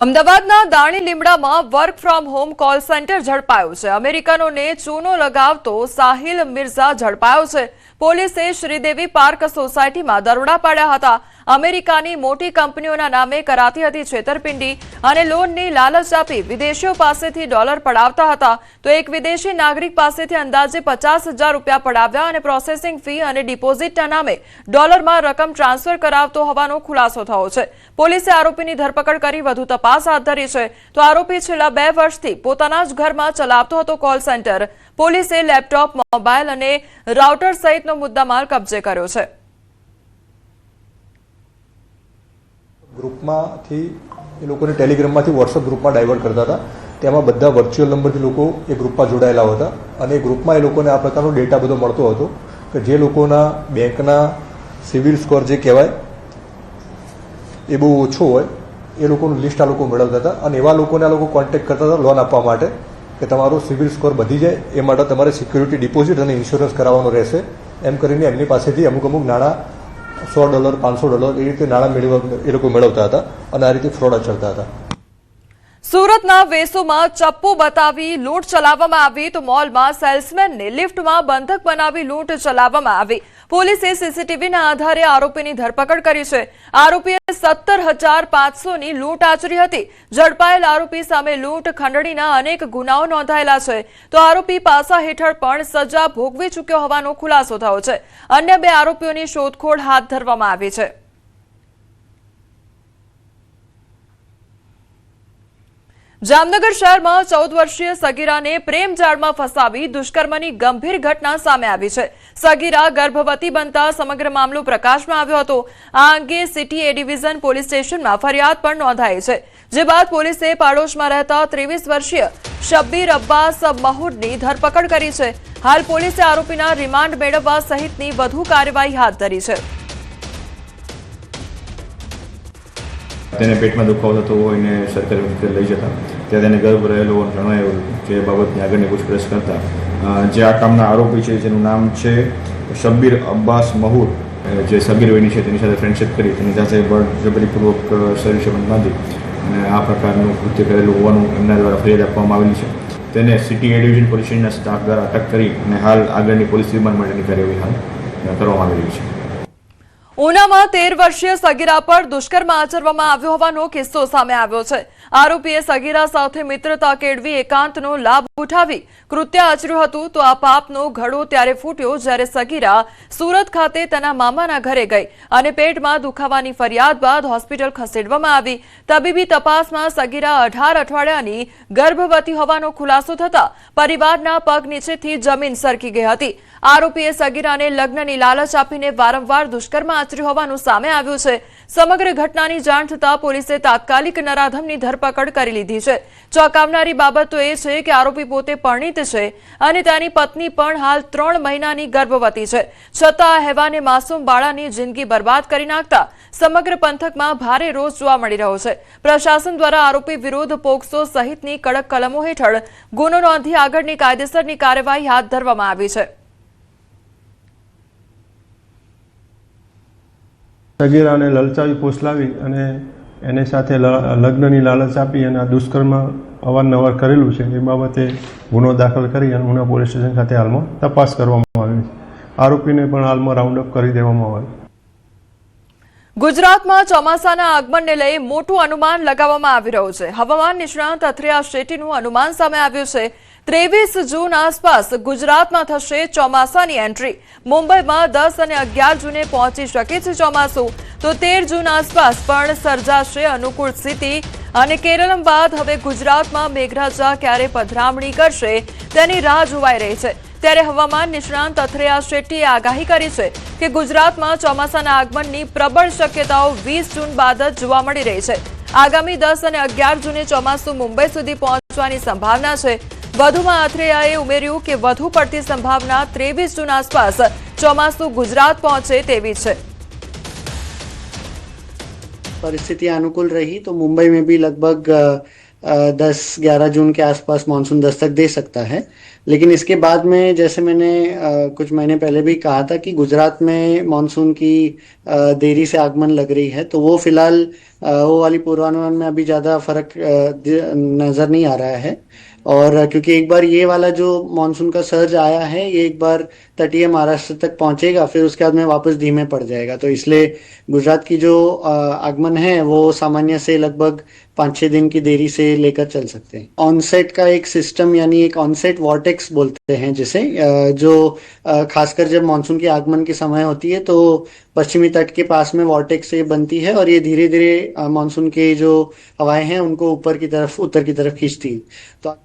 અમદાવાદના દાણી લીમડામાં work from home call centre ઝડપાયું છે। અમેરિકનોને ચૂનો લગાવતો સાહિલ મિર્ઝા ઝડપાયો છે। પોલીસે શ્રીદેવી પાર્ક સોસાયટીમાં દરોડા પાડ્યા હતા। અમેરિકાની મોટી કંપનીઓના નામે કરાતી હતી છેતરપિંડી અને લોનની લાલચ આપી વિદેશીઓ પાસેથી ડોલર પડાવતા હતા। તો એક વિદેશી નાગરિક પાસેથી અંદાજે 50,000 રૂપિયા પડાવ્યા અને પ્રોસેસિંગ ફી અને ડિપોઝિટના નામે ડોલરમાં રકમ ટ્રાન્સફર કરાવતો હોવાનો ખુલાસો થયો છે। પોલીસે આરોપીની ધરપકડ કરી વધુ તપાસ હાથ ધરી છે। તો આરોપી છેલ્લા 2 વર્ષથી પોતાના જ ઘરમાં ચલાવતો હતો કોલ સેન્ટર। પોલીસે લેપટોપ, મોબાઈલ અને રાઉટર સહિતનો મુદ્દામાલ કબજે કર્યો છે। ગ્રુપમાંથી એ લોકોને ટેલિગ્રામમાંથી વોટ્સઅપ ગ્રુપમાં ડાયવર્ટ કરતા હતા। તેમાં બધા વર્ચ્યુઅલ નંબરથી લોકો એ ગ્રુપમાં જોડાયેલા હતા અને એ ગ્રુપમાં એ લોકોને આ પ્રકારનો ડેટા બધો મળતો હતો કે જે લોકોના બેંકના સિવિલ સ્કોર જે કહેવાય એ બહુ ઓછો હોય એ લોકોનું લિસ્ટ આ લોકો મેળવતા હતા અને એવા લોકોને આ લોકો કોન્ટેક્ટ કરતા હતા લોન આપવા માટે કે તમારો સિવિલ સ્કોર વધી જાય એ માટે તમારે સિક્યુરિટી ડિપોઝિટ અને ઇન્સ્યોરન્સ કરાવવાનો રહેશે એમ કરીને એમની પાસેથી અમુક નાણાં $100, $500 એ રીતે નાણાં એ લોકો મેળવતા હતા અને આ રીતે ફ્રોડ આચરતા હતા। સુરતના વેસુમાં ચપ્પુ બતાવી લૂંટ ચલાવવામાં આવી તો મોલમાં સેલ્સમેનને લિફ્ટમાં બંધક બનાવી લૂંટ ચલાવવામાં આવી। પોલીસે સીસીટીવીના આધારે આરોપીની ધરપકડ કરી છે। આરોપીએ 17,500ની લૂંટ આચરી હતી। ઝડપાયેલ આરોપી સામે લૂંટ ખંડણીના અનેક ગુનાઓ નોંધાયેલા છે। તો આરોપી પાસા હેઠળ પણ સજા ભોગવી ચૂક્યો હોવાનો ખુલાસો થયો છે। અન્ય 2 આરોપીઓની શોધખોળ હાથ ધરવામાં આવી છે। જામનગર શહેરમાં 14 વર્ષીય સગીરાને પ્રેમ જાળમાં ફસાવી દુષ્કર્મની ગંભીર ઘટના સામે આવી છે। સગીરા ગર્ભવતી બનતા સમગ્ર મામલો પ્રકાશમાં આવ્યો હતો। આ અંગે સિટી એ ડિવિઝન પોલીસ સ્ટેશનમાં ફરિયાદ પણ નોંધાઈ છે। જે બાદ પોલીસે પાડોશમાં રહેતા 23 વર્ષીય શબ્બીર અબ્બાસ મહૂદની ધરપકડ કરી છે। હાલ પોલીસે આરોપીના રિમાન્ડ મેળવવા સહિતની વધુ કાર્યવાહી હાથ ધરી છે। તેને પેટમાં દુખાવો થતો હોય ને સરકારી હોસ્પિટલ લઈ જતા ત્યાં તેને ગર્ભ રહેલો જણાયું કે બાબતની આગળની પૂછપરછ કરતા જે આ કામના આરોપી છે જેનું નામ છે શબ્બીર અબ્બાસ મહૂદ જે સગીર વયની છે તેની સાથે ફ્રેન્ડશિપ કરી તેની સાથે બળજબરીપૂર્વક શરીર સંબંધ બાંધી અને આ પ્રકારનું કૃત્ય કરેલું હોવાનું એમના દ્વારા ફરિયાદ આપવામાં આવેલી છે। તેને સિટી એ ડિવિઝન પોલીસ સ્ટેશનના સ્ટાફ દ્વારા અટક કરી અને હાલ આગળની પોલીસ રિમાન્ડ માટેની કાર્યવાહી હાલ કરવામાં આવી રહી છે। ઉનામાં 13 વર્ષીય સગીરા પર દુષ્કર્મ આચરવામાં આવ્યો હોવાનો કિસ્સો સામે આવ્યો છે। આરોપીએ સગીરા સાથે મિત્રતા કેળવી એકાંતનો લાભ ઉઠાવી કૃત્ય આચર્યું હતું। તો આ પાપનો ઘડો ત્યારે ફૂટ્યો જ્યારે સગીરા સુરત ખાતે તેના મામાના ઘરે ગઈ અને પેટમાં દુખાવાની ફરિયાદ બાદ હોસ્પિટલ ખસેડવામાં આવી। તબીબી તપાસમાં સગીરા 18 અઠવાડિયાની ગર્ભવતી હોવાનો ખુલાસો થતા પરિવારના પગ નીચેથી જમીન સરકી ગઈ હતી। આરોપીએ સગીરાને લગ્નની લાલચ આપીને વારંવાર દુષ્કર્મ આચર્યું હોવાનું સામે આવ્યું છે। સમગ્ર ઘટનાની જાણ થતાં પોલીસે તાત્કાલિક નરાધમની ધરપકડ કરી લીધી છે। ચોંકાવનારી બાબત તો એ છે કે આરોપી પોતે પરિણીત છે અને તેની પત્ની પણ હાલ 3 મહિનાની ગર્ભવતી છે। છતાં આ હેવાને માસૂમ બાળાની જિંદગી બરબાદ કરી નાખતા સમગ્ર પંથકમાં ભારે રોષ જોવા મળી રહ્યો છે। પ્રશાસન દ્વારા આરોપી વિરુદ્ધ પોક્સો સહિતની કડક કલમો હેઠળ ગુનો નોંધી આગળની કાયદેસરની કાર્યવાહી હાથ ધરવામાં આવી છે। સગીરાને લલચાવી ફોસલાવી અને એની સાથે લગ્નની લાલચ આપી અને આ દુષ્કર્મ અવારનવાર કરેલું છે એ બાબતે ગુનો દાખલ કરી અને ઉના પોલીસ સ્ટેશન ખાતે હાલમાં તપાસ કરવામાં આવી છે। આરોપીને પણ હાલમાં રાઉન્ડ અપ કરી દેવામાં આવ્યો। ગુજરાતમાં ચોમાસાના આગમનને લઈ મોટું અનુમાન લગાવવામાં આવી રહ્યું છે। હવામાન નિષ્ણાત અથિયા શેટ્ટીનું અનુમાન સામે આવ્યું છે। 23 જૂન આસપાસ ગુજરાતમાં થશે ચોમાસાની એન્ટ્રી। મુંબઈમાં 10 અને 11 જૂને પહોંચી શકે છે ચોમાસું। તો 13 જૂન આસપાસ પણ સર્જાશે અનુકૂળ સ્થિતિ અને કેરળ બાદ હવે ગુજરાતમાં મેઘરાજા ક્યારે પધરામણી કરશે તેની રાહ જોવાઈ રહી છે। ત્યારે હવામાન નિષ્ણાંત અથિયા શેટ્ટીએ આગાહી કરી છે કે ગુજરાતમાં ચોમાસાના આગમનની પ્રબળ શક્યતાઓ 20 જૂન બાદ જ જોવા મળી રહી છે। આગામી 10 અને 11 જૂને ચોમાસું મુંબઈ સુધી પહોંચવાની સંભાવના છે। વધુમાં અથિયાએ ઉમેર્યું કે વધુ પડતી સંભાવના 23 જૂન આસપાસ ચોમાસું ગુજરાત પહોંચે તેવી છે। परिस्थितियां अनुकूल रही तो मुंबई में भी लगभग 10-11 जून के आसपास मानसून दस्तक दे सकता है। लेकिन इसके बाद में जैसे मैंने कुछ महीने पहले भी कहा था कि गुजरात में मानसून की देरी से आगमन लग रही है, तो वो फिलहाल वो वाली पूर्वानुमान में अभी ज़्यादा फर्क नज़र नहीं आ रहा है। और क्योंकि एक बार ये वाला जो मानसून का सर्ज आया है, ये एक बार तटीय महाराष्ट्र तक पहुंचेगा, फिर उसके बाद में वापस धीमे पड़ जाएगा। तो इसलिए गुजरात की जो आगमन है वो सामान्य से लगभग 5-6 दिन की देरी से लेकर चल सकते हैं। ऑनसेट का एक सिस्टम यानी एक ऑनसेट वॉर्टेक्स बोलते हैं जिसे, जो खासकर जब मानसून के आगमन के समय होती है तो पश्चिमी तट के पास में वॉर्टेक्स से बनती है और ये धीरे धीरे मानसून के जो हवाएं हैं उनको उत्तर की तरफ खींचती है। तो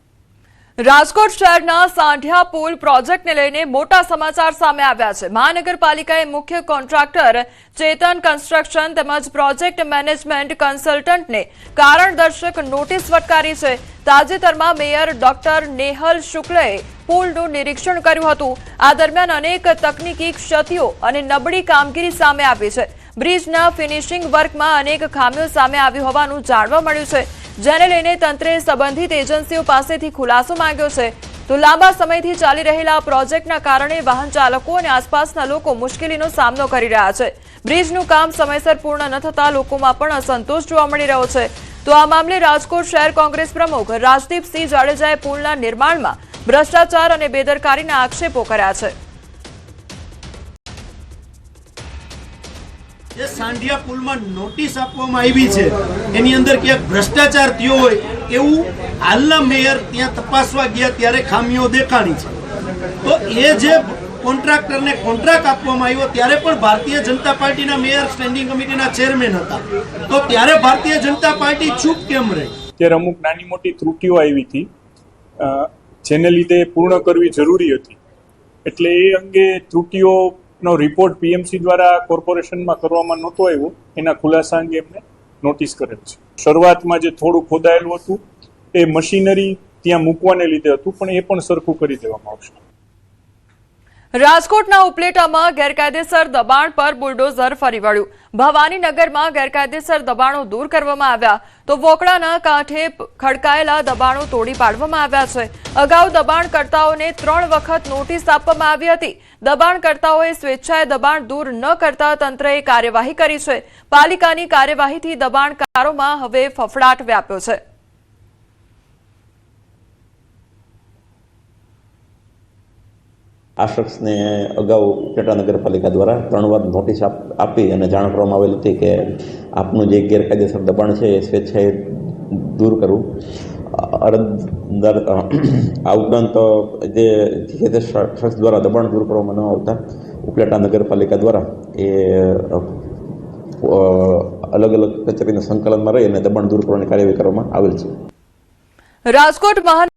રાજકોટ શહેરના સાંઢિયા પુલ પ્રોજેક્ટને લઈને મોટા સમાચાર સામે આવ્યા છે। મહાનગરપાલિકાએ મુખ્ય કોન્ટ્રાક્ટર ચેતન કન્સ્ટ્રક્શન તેમજ પ્રોજેક્ટ મેનેજમેન્ટ કન્સલ્ટન્ટને કારણદર્શક નોટિસ ફટકારી છે। તાજેતરમાં મેયર ડોક્ટર નેહલ શુક્લએ પુલનું નિરીક્ષણ કર્યું હતું। આ દરમિયાન અનેક તકનીકી ક્ષતિઓ અને નબળી કામગીરી સામે આવી છે। બ્રિજના ફિનિશિંગ વર્કમાં અનેક ખામીઓ સામે આવી હોવાનું જાણવા મળ્યું છે, જેને લઈને તંત્રે સંબંધિત એજન્સીઓ પાસેથી ખુલાસો માંગ્યો છે। તો લાંબા સમયથી ચાલી રહેલા પ્રોજેક્ટના કારણે વાહન ચાલકો અને આસપાસના લોકો મુશ્કેલીનો સામનો કરી રહ્યા છે। બ્રિજનું કામ સમયસર પૂર્ણ ન થતા લોકોમાં પણ અસંતોષ જોવા મળી રહ્યો છે। તો આ મામલે રાજકોટ શહેર કોંગ્રેસ પ્રમુખ રાજદીપસિંહ જાડેજાએ પુલના નિર્માણમાં ભ્રષ્ટાચાર અને બેદરકારીના આક્ષેપો કર્યા છે। જે સાંઢિયા પુલમાં નોટિસ આપવામાં આવી છે એની અંદર ક્યાંક ભ્રષ્ટાચાર થયો હોય એવું હાલના મેયર ત્યાં તપાસવા ગયા ત્યારે ખામીઓ દેખાણી છે। તો એ જે કોન્ટ્રાક્ટરને કોન્ટ્રાક્ટ આપવામાં આવ્યો ત્યારે પણ ભારતીય જનતા પાર્ટીના મેયર સ્ટેન્ડિંગ કમિટીના ચેરમેન હતા, તો ત્યારે ભારતીય જનતા પાર્ટી ચૂપ કેમ રહી? ત્યારે અમુક નાની મોટી ત્રુટીઓ આવી હતી જેને લીધે પૂર્ણ કરવી જરૂરી હતી, એટલે એ અંગે ત્રુટીઓનો રિપોર્ટ પીએમસી દ્વારા કોર્પોરેશનમાં કરવામાં નહોતો આવ્યો, એના ખુલાસા અંગે એમને નોટિસ કરેલ છે। શરૂઆતમાં જે થોડું ખોદાયેલું હતું એ મશીનરી ત્યાં મૂકવાને લીધે હતું, પણ એ પણ સરખું કરી દેવામાં આવશે। રાજકોટના ઉપલેટામાં ગેરકાયદેસર દબાણ પર બુલડોઝર ફરી વળ્યું। ભવાનીનગરમાં ગેરકાયદેસર દબાણો દૂર કરવામાં આવ્યા તો વોકડાના કાંઠે ખડકાયેલા દબાણો તોડી પાડવામાં આવ્યા છે। અગાઉ દબાણકર્તાઓને 3 વખત નોટિસ આપવામાં આવી હતી। દબાણકર્તાઓએ સ્વેચ્છાએ દબાણ દૂર ન કરતા તંત્રએ કાર્યવાહી કરી છે। પાલિકાની કાર્યવાહીથી દબાણકારોમાં હવે ફફડાટ વ્યાપ્યો છે। આ શખ્સને અગાઉ ઉપલેટા નગરપાલિકા દ્વારા 3 વાર નોટિસ આપી અને જાણ કરવામાં આવેલી હતી કે આપનું જે ગેરકાયદેસર દબાણ છે એ સ્વેચ્છાએ દૂર કરવું। અરજદાર આ ઉપરાંત જે શખ્સ દ્વારા દબાણ દૂર કરવામાં ન આવતા ઉપલેટા નગરપાલિકા દ્વારા એ અલગ અલગ કચેરીના સંકલનમાં રહી અને દબાણ દૂર કરવાની કાર્યવાહી કરવામાં આવેલ છે। રાજકોટ મહાનગર